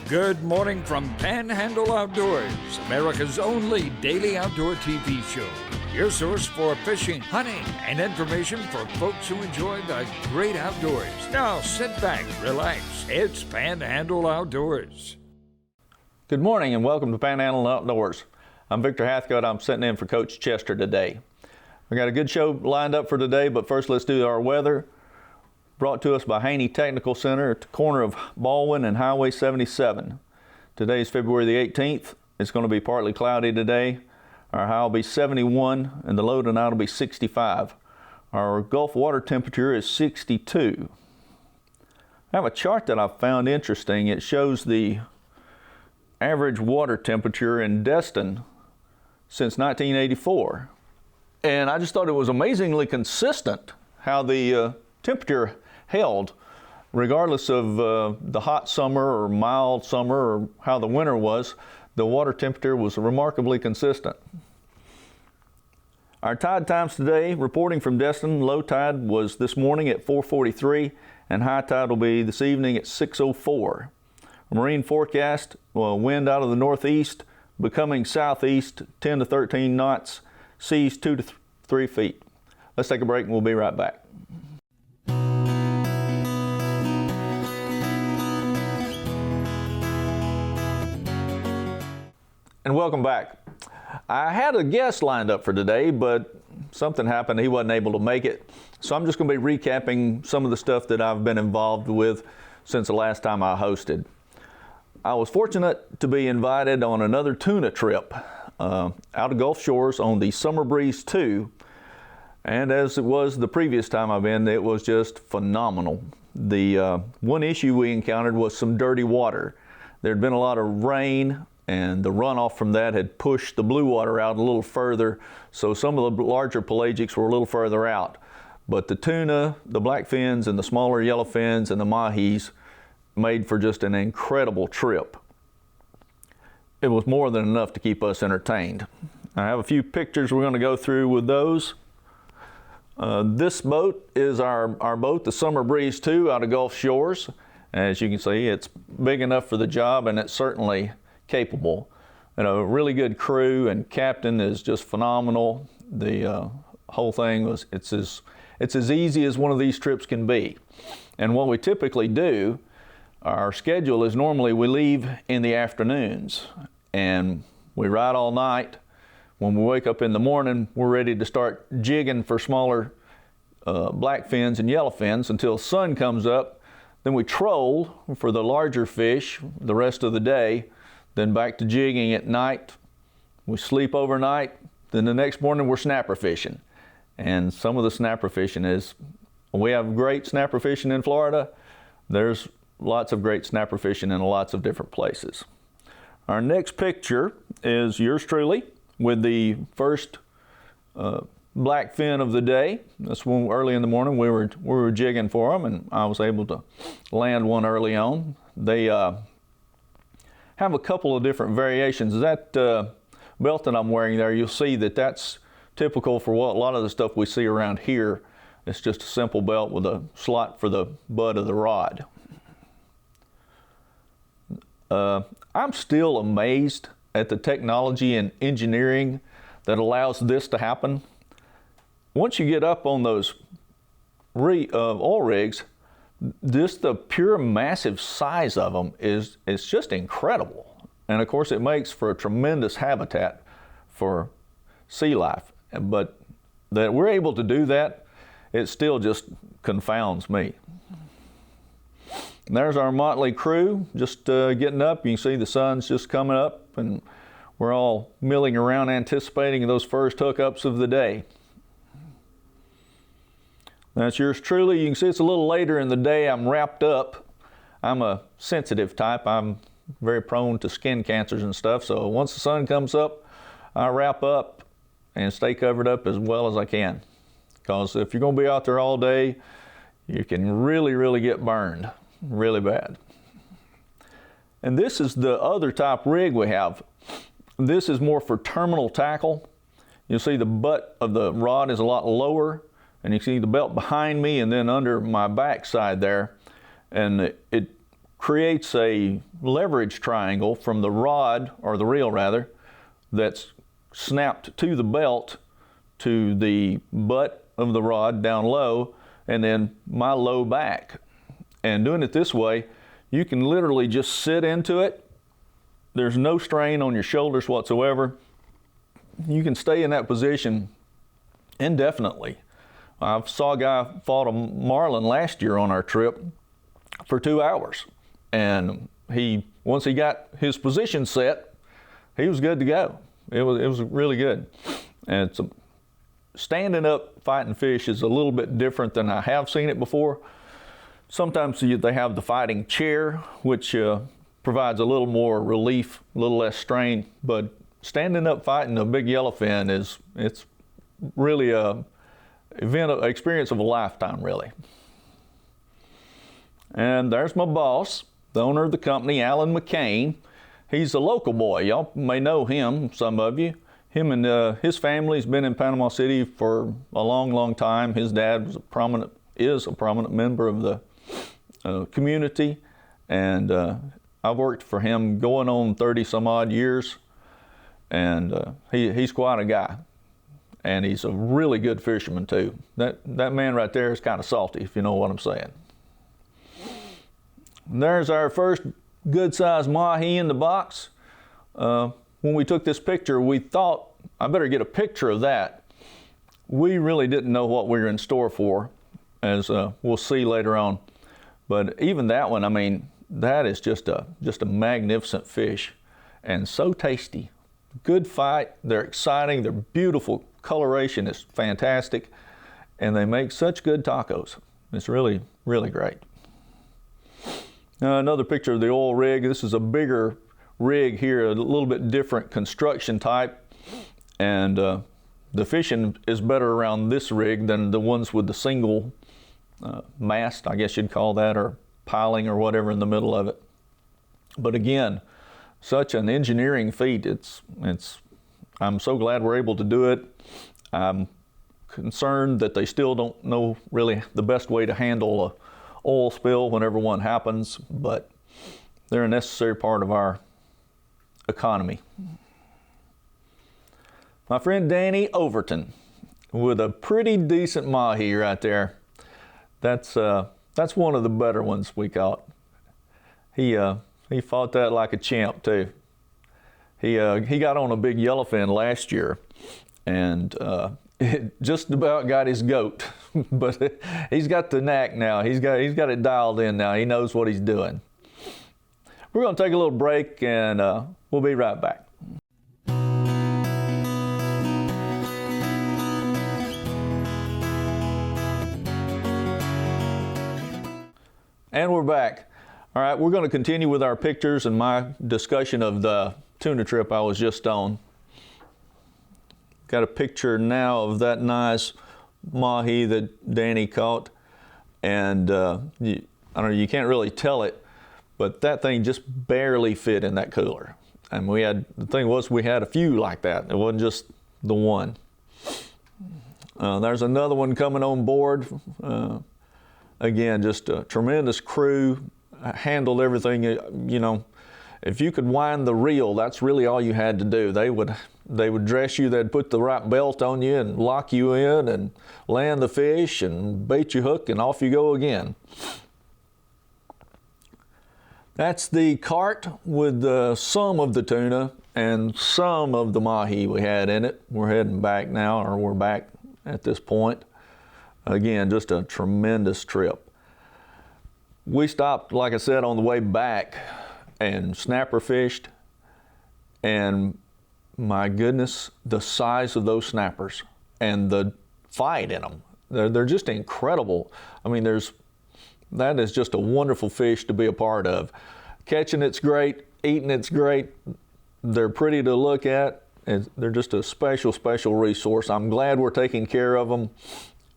Good morning from Panhandle Outdoors, America's only daily outdoor TV show. Your source for fishing, hunting, and information for folks who enjoy the great outdoors. Now sit back, relax. It's Panhandle Outdoors. Good morning and welcome to Panhandle Outdoors. I'm Victor Hathcote. I'm sitting in for Coach Chester today. We got a good show lined up for today, but first let's do our weather. Brought to us by Haney Technical Center at the corner of Baldwin and Highway 77. Today is February the 18th. It's going to be partly cloudy today. Our high will be 71 and the low tonight will be 65. Our Gulf water temperature is 62. I have a chart that I found interesting. It shows the average water temperature in Destin since 1984. And I just thought it was amazingly consistent how the temperature held regardless of the hot summer or mild summer or how the winter was. The water temperature was remarkably consistent. Our tide times today, reporting from Destin, low tide was this morning at 4:43 and high tide will be this evening at 6:04. Marine forecast, wind out of the northeast becoming southeast 10 to 13 knots, seas 2 to 3 feet. Let's take a break and we'll be right back. And welcome back. I had a guest lined up for today, but something happened. He wasn't able to make it. So I'm just going to be recapping some of the stuff that I've been involved with since the last time I hosted. I was fortunate to be invited on another tuna trip out of Gulf Shores on the Summer Breeze 2. And as it was the previous time I've been, it was just phenomenal. The one issue we encountered was some dirty water. There'd been a lot of rain, and the runoff from that had pushed the blue water out a little further, so some of the larger pelagics were a little further out. But the tuna, the blackfins, and the smaller yellowfins and the mahis made for just an incredible trip. It was more than enough to keep us entertained. I have a few pictures we're going to go through with those. This boat is our boat, the Summer Breeze 2 out of Gulf Shores. As you can see, it's big enough for the job and it's certainly capable. A really good crew and captain is just phenomenal. The whole thing was, it's as easy as one of these trips can be. And what we typically do, our schedule is normally we leave in the afternoons and we ride all night. When we wake up in the morning, we're ready to start jigging for smaller blackfins and yellowfins until the sun comes up. Then we troll for the larger fish the rest of the day. Then back to jigging at night. We sleep overnight. Then the next morning we're snapper fishing. And some of the snapper fishing is, we have great snapper fishing in Florida. There's lots of great snapper fishing in lots of different places. Our next picture is yours truly with the first blackfin of the day. That's when early in the morning we were jigging for them, and I was able to land one early on. They have a couple of different variations. That belt that I'm wearing there, you'll see that that's typical for what a lot of the stuff we see around here. It's just a simple belt with a slot for the butt of the rod. I'm still amazed at the technology and engineering that allows this to happen. Once you get up on those oil rigs, just the pure massive size of them is just incredible. And of course it makes for a tremendous habitat for sea life. But that we're able to do that, it still just confounds me. And there's our motley crew just getting up. You can see the sun's just coming up and we're all milling around anticipating those first hookups of the day. That's yours truly. You can see it's a little later in the day. I'm wrapped up. I'm a sensitive type. I'm very prone to skin cancers and stuff. So once the sun comes up, I wrap up and stay covered up as well as I can. Because if you're going to be out there all day, you can really get burned really bad. And this is the other type rig we have. This is more for terminal tackle. You'll see the butt of the rod is a lot lower, and you can see the belt behind me and then under my back side there. And it creates a leverage triangle from the rod, or the reel rather, that's snapped to the belt to the butt of the rod down low, and then my low back. And doing it this way, you can literally just sit into it. There's no strain on your shoulders whatsoever. You can stay in that position indefinitely. I saw a guy fought a marlin last year on our trip for 2 hours. And once he got his position set, he was good to go. It was really good. And standing up fighting fish is a little bit different than I have seen it before. Sometimes they have the fighting chair, which provides a little more relief, a little less strain. But standing up fighting a big yellowfin it's really an experience of a lifetime, really. And there's my boss, the owner of the company, Alan McCain. He's a local boy. Y'all may know him, some of you. Him and his family's been in Panama City for a long, long time. His dad is a prominent member of the community, and I've worked for him going on 30 some odd years, and he's quite a guy, and he's a really good fisherman too. That man right there is kind of salty, if you know what I'm saying. And there's our first good-sized mahi in the box. When we took this picture, we thought, I better get a picture of that. We really didn't know what we were in store for, as we'll see later on. But even that one, I mean, that is just a magnificent fish, and so tasty. Good fight, they're exciting, they're beautiful, coloration is fantastic, and they make such good tacos. It's really, really great. Another picture of the oil rig. This is a bigger rig here, a little bit different construction type, and the fishing is better around this rig than the ones with the single mast, I guess you'd call that, or piling or whatever in the middle of it. But again, such an engineering feat. I'm so glad we're able to do it. I'm concerned that they still don't know really the best way to handle a oil spill whenever one happens, but they're a necessary part of our economy. My friend Danny Overton with a pretty decent mahi right there. That's one of the better ones we caught. He fought that like a champ too. He got on a big yellowfin last year, and it just about got his goat, but he's got the knack now. He's got it dialed in now. He knows what he's doing. We're going to take a little break, and we'll be right back. And we're back. All right, we're going to continue with our pictures and my discussion of the tuna trip I was just on. Got a picture now of that nice mahi that Danny caught, and I don't know, you can't really tell it, but that thing just barely fit in that cooler. And the thing was, we had a few like that. It wasn't just the one. There's another one coming on board. Again, just a tremendous crew, handled everything. You know, if you could wind the reel, that's really all you had to do. They would dress you, they'd put the right belt on you and lock you in and land the fish and bait your hook, and off you go again. That's the cart with some of the tuna and some of the mahi we had in it. We're heading back now, or we're back at this point. Again, just a tremendous trip. We stopped, like I said, on the way back and snapper fished, and my goodness, the size of those snappers and the fight in them. They're just incredible. I mean, that is just a wonderful fish to be a part of. Catching it's great, eating it's great. They're pretty to look at, and they're just a special, special resource. I'm glad we're taking care of them.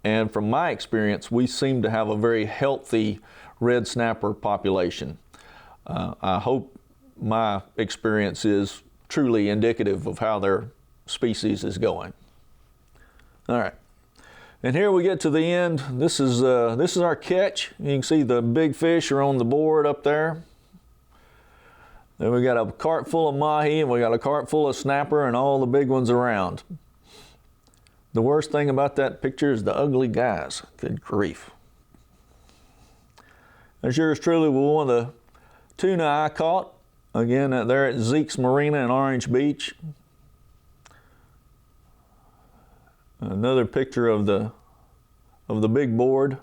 And from my experience, we seem to have a very healthy red snapper population. I hope my experience is truly indicative of how their species is going. All right, and here we get to the end. This is our catch. You can see the big fish are on the board up there. Then we got a cart full of mahi, and we got a cart full of snapper, and all the big ones around. The worst thing about that picture is the ugly guys. Good grief. There's yours truly with one of the tuna I caught. Again, there at Zeke's Marina in Orange Beach. Another picture of the big board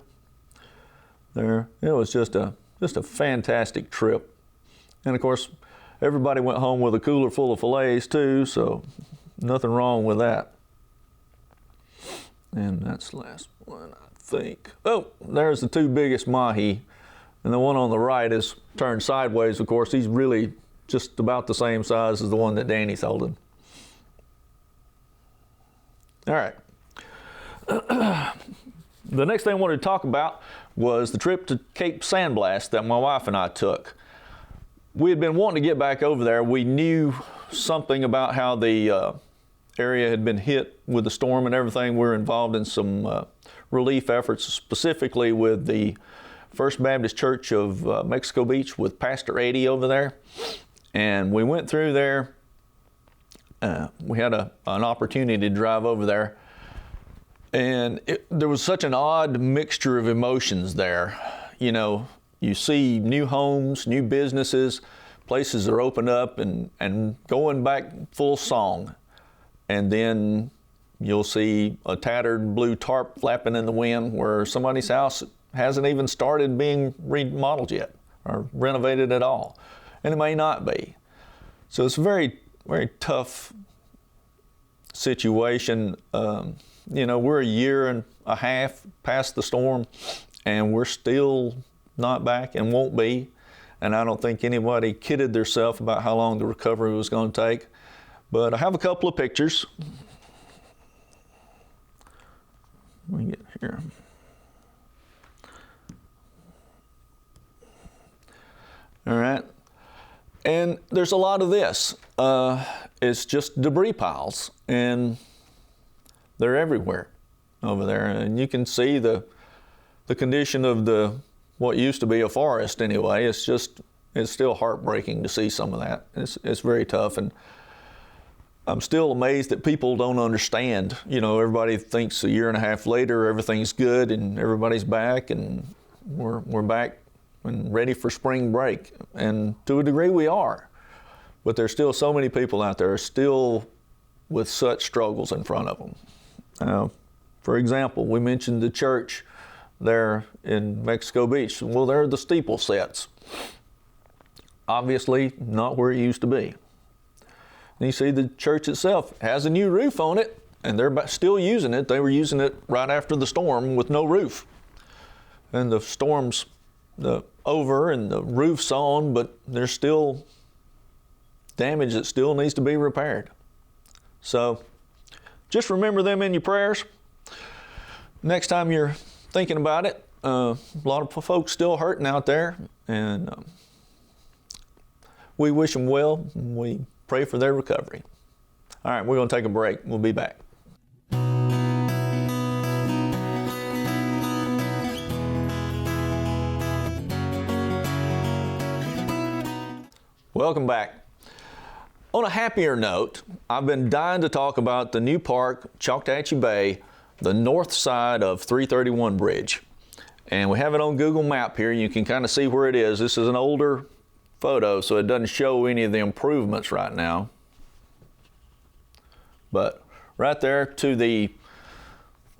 there. It was just a fantastic trip. And of course, everybody went home with a cooler full of fillets too, so nothing wrong with that. And that's the last one, I think. Oh, there's the two biggest mahi. And the one on the right is turned sideways, of course. He's really just about the same size as the one that Danny's holding. All right. The next thing I wanted to talk about was the trip to Cape Sandblast that my wife and I took. We had been wanting to get back over there. We knew something about how the area had been hit with the storm and everything. We were involved in some relief efforts, specifically with the First Baptist Church of Mexico Beach with Pastor Eddie over there. And we went through there. We had an opportunity to drive over there. And there was such an odd mixture of emotions there. You know, you see new homes, new businesses, places that are opened up and going back full song. And then you'll see a tattered blue tarp flapping in the wind where somebody's house hasn't even started being remodeled yet or renovated at all. And it may not be. So it's a very, very tough situation. You know, we're a year and a half past the storm and we're still not back and won't be. And I don't think anybody kidded themselves about how long the recovery was going to take. But I have a couple of pictures. Let me get here. All right. And there's a lot of this. It's just debris piles, and they're everywhere over there. And you can see the condition of what used to be a forest anyway. It's still heartbreaking to see some of that. It's very tough. And I'm still amazed that people don't understand. You know, everybody thinks a year and a half later everything's good and everybody's back and we're back and ready for spring break. And to a degree we are. But there's still so many people out there still with such struggles in front of them. For example, we mentioned the church there in Mexico Beach. Well, there are the steeple sets. Obviously not where it used to be. And you see the church itself has a new roof on it, and they're still using it. They were using it right after the storm with no roof. And the storm's over and the roof's on, but there's still damage that still needs to be repaired. So just remember them in your prayers. Next time you're thinking about it, a lot of folks still hurting out there, and we wish them well. We pray for their recovery. All right, we're going to take a break. We'll be back. Welcome back. On a happier note, I've been dying to talk about the new park, Choctawhatchee Bay, the north side of 331 Bridge. And we have it on Google Map here. You can kind of see where it is. This is an older photo, so it doesn't show any of the improvements right now. But right there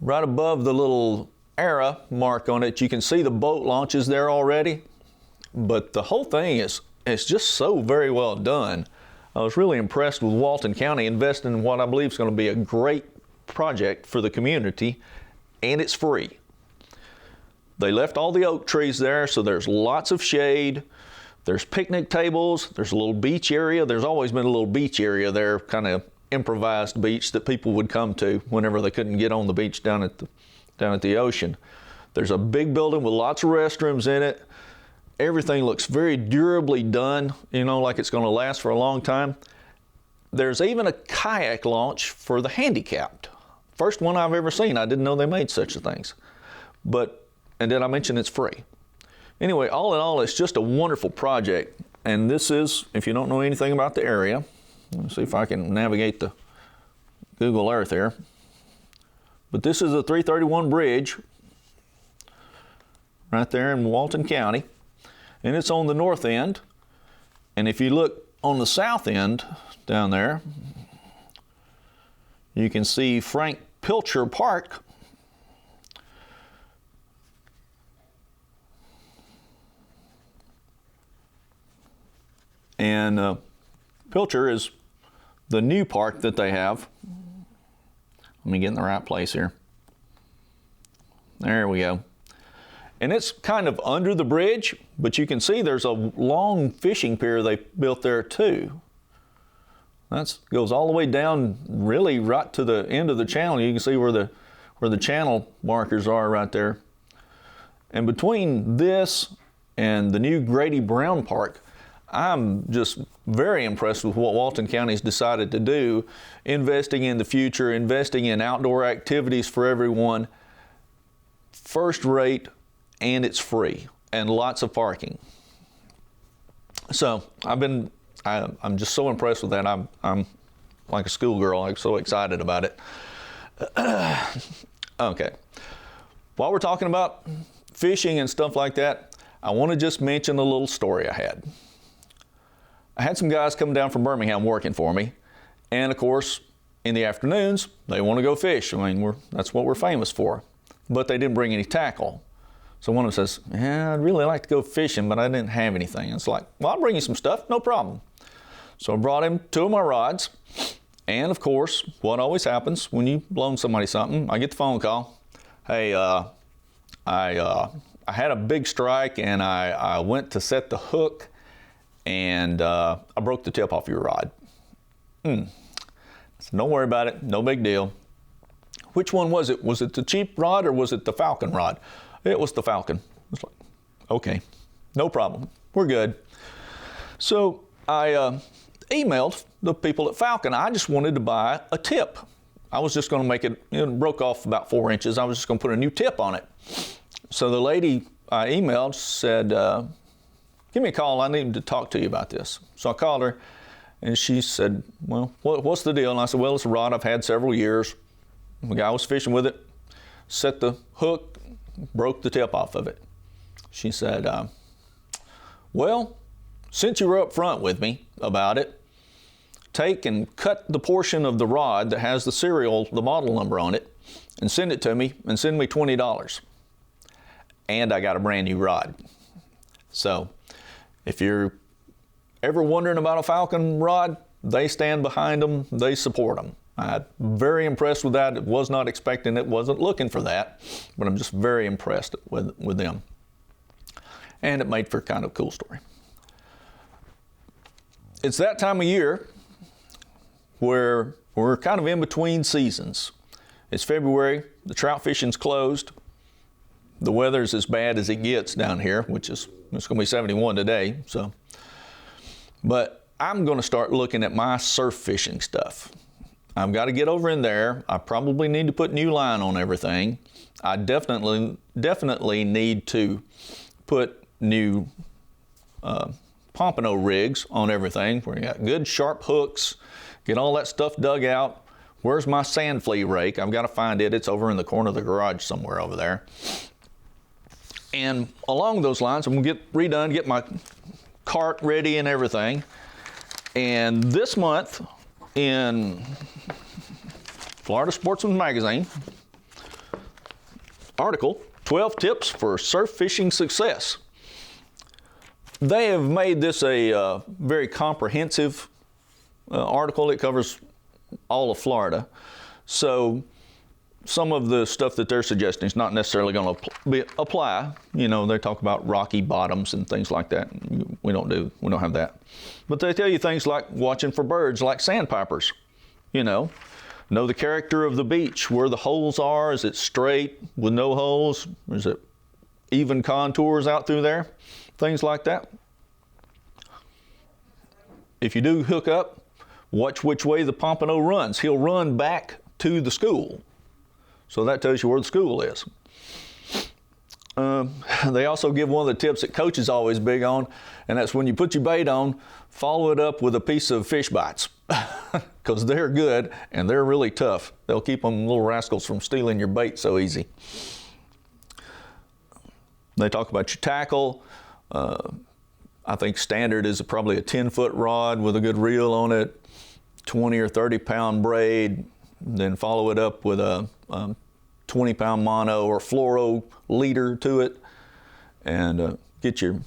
right above the little arrow mark on it, you can see the boat launches there already. But the whole thing is just so very well done. I was really impressed with Walton County investing in what I believe is going to be a great project for the community, and it's free. They left all the oak trees there, so there's lots of shade. There's picnic tables. There's a little beach area. There's always been a little beach area there, kind of improvised beach that people would come to whenever they couldn't get on the beach down at the ocean. There's a big building with lots of restrooms in it. Everything looks very durably done, you know, like it's going to last for a long time. There's even a kayak launch for the handicapped. First one I've ever seen. I didn't know they made such things. And then I mentioned it's free. Anyway, all in all, it's just a wonderful project. And this is, if you don't know anything about the area, let me see if I can navigate the Google Earth here. But this is the 331 bridge right there in Walton County. And it's on the north end. And if you look on the south end down there, you can see Frank Pilcher Park. And Pilcher is the new park that they have. Let me get in the right place here. There we go. And it's kind of under the bridge, but you can see there's a long fishing pier they built there too. That goes all the way down, really right to the end of the channel. You can see where the channel markers are right there. And between this and the new Grady Brown Park, I'm just very impressed with what Walton County's decided to do, investing in the future, investing in outdoor activities for everyone, first rate, and it's free, and lots of parking. So I'm just so impressed with that. I'm like a schoolgirl. I'm so excited about it. Okay. While we're talking about fishing and stuff like that, I want to just mention a little story I had. I had some guys come down from Birmingham working for me, and of course, in the afternoons, they want to go fish. I mean, that's what we're famous for. But they didn't bring any tackle. So one of them says, yeah, I'd really like to go fishing, but I didn't have anything. And it's like, well, I'll bring you some stuff, no problem. So I brought him 2 of my rods. And of course, what always happens when you loan somebody something, I get the phone call. Hey, I had a big strike, and I went to set the hook, and I broke the tip off your rod. So don't worry about it, no big deal. Which one was it? Was it the cheap rod or was it the Falcon rod? It was the Falcon. It's like, okay, no problem, we're good. So I emailed the people at Falcon. I just wanted to buy a tip. I was just going to make it, it broke off about 4 inches. I was just going to put a new tip on it. So the lady I emailed said, give me a call, I need to talk to you about this. So I called her, and she said, well, what's the deal? And I said, well, it's a rod I've had several years. The guy was fishing with it, set the hook, broke the tip off of it. She said, well, since you were up front with me about it, take and cut the portion of the rod that has the model number on it, and send it to me, and send me $20. And I got a brand new rod. So if you're ever wondering about a Falcon rod, they stand behind them, they support them. I'm very impressed with that. Was not expecting it, wasn't looking for that, but I'm just very impressed with them. And it made for kind of a cool story. It's that time of year where we're kind of in between seasons. It's February, the trout fishing's closed. The weather's as bad as it gets down here, which is, it's going to be 71 today. So, but I'm going to start looking at my surf fishing stuff. I've got to get over in there. I probably need to put new line on everything. I definitely need to put new pompano rigs on everything. Where you got good sharp hooks, get all that stuff dug out. Where's my sand flea rake? I've got to find it. It's over in the corner of the garage somewhere over there. And along those lines, I'm going to get redone, get my cart ready and everything. And this month in Florida Sportsman Magazine, article, 12 Tips for Surf Fishing Success. They have made this a very comprehensive article. It covers all of Florida. So some of the stuff that they're suggesting is not necessarily going to apply. You know, they talk about rocky bottoms and things like that. We don't have that. But they tell you things like watching for birds like sandpipers. You know the character of the beach, where the holes are. Is it straight with no holes? Is it even contours out through there? Things like that. If you do hook up, watch which way the pompano runs. He'll run back to the school. So that tells you where the school is. They also give one of the tips that Coach is always big on, and that's when you put your bait on, follow it up with a piece of fish bites, because they're good and they're really tough. They'll keep them little rascals from stealing your bait so easy. They talk about your tackle. I think standard is probably a 10-foot rod with a good reel on it, 20 or 30-pound braid, then follow it up with a 20-pound mono or fluoro leader to it, and get your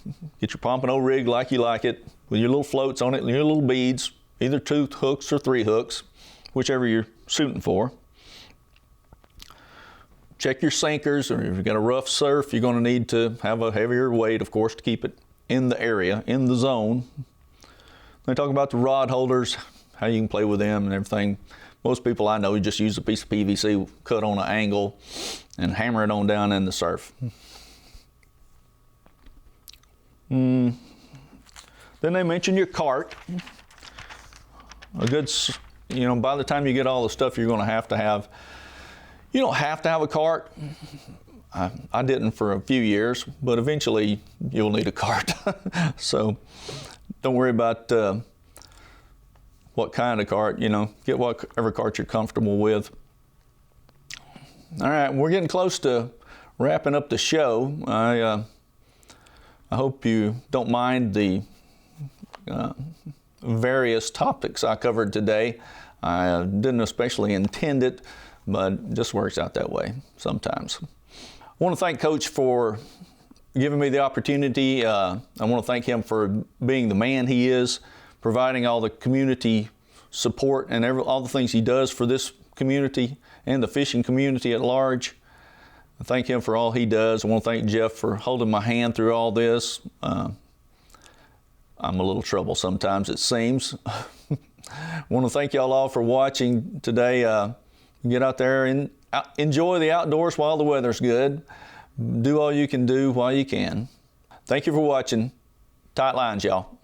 pompano rig like you like it, with your little floats on it and your little beads, either 2 hooks or 3 hooks, whichever you're shooting for. Check your sinkers, or if you've got a rough surf, you're going to need to have a heavier weight, of course, to keep it in the area, in the zone. They talk about the rod holders, how you can play with them and everything. Most people I know just use a piece of PVC cut on an angle and hammer it on down in the surf. Then they mention your cart. A good, by the time you get all the stuff you're going to have, you don't have to have a cart. I didn't for a few years, but eventually you'll need a cart. So don't worry about what kind of cart, get whatever cart you're comfortable with. All right, we're getting close to wrapping up the show. I hope you don't mind the various topics I covered today. I didn't especially intend it, but it just works out that way sometimes. I want to thank Coach for giving me the opportunity. I want to thank him for being the man he is, providing all the community support and all the things he does for this community and the fishing community at large. I thank him for all he does. I want to thank Jeff for holding my hand through all this. I'm a little trouble sometimes, it seems. I want to thank y'all all for watching today. Get out there and enjoy the outdoors while the weather's good. Do all you can do while you can. Thank you for watching. Tight lines, y'all.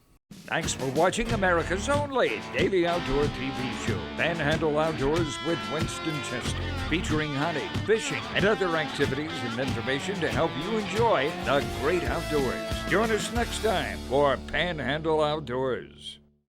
Thanks for watching America's only daily outdoor TV show, Panhandle Outdoors with Winston Chester, featuring hunting, fishing, and other activities and information to help you enjoy the great outdoors. Join us next time for Panhandle Outdoors.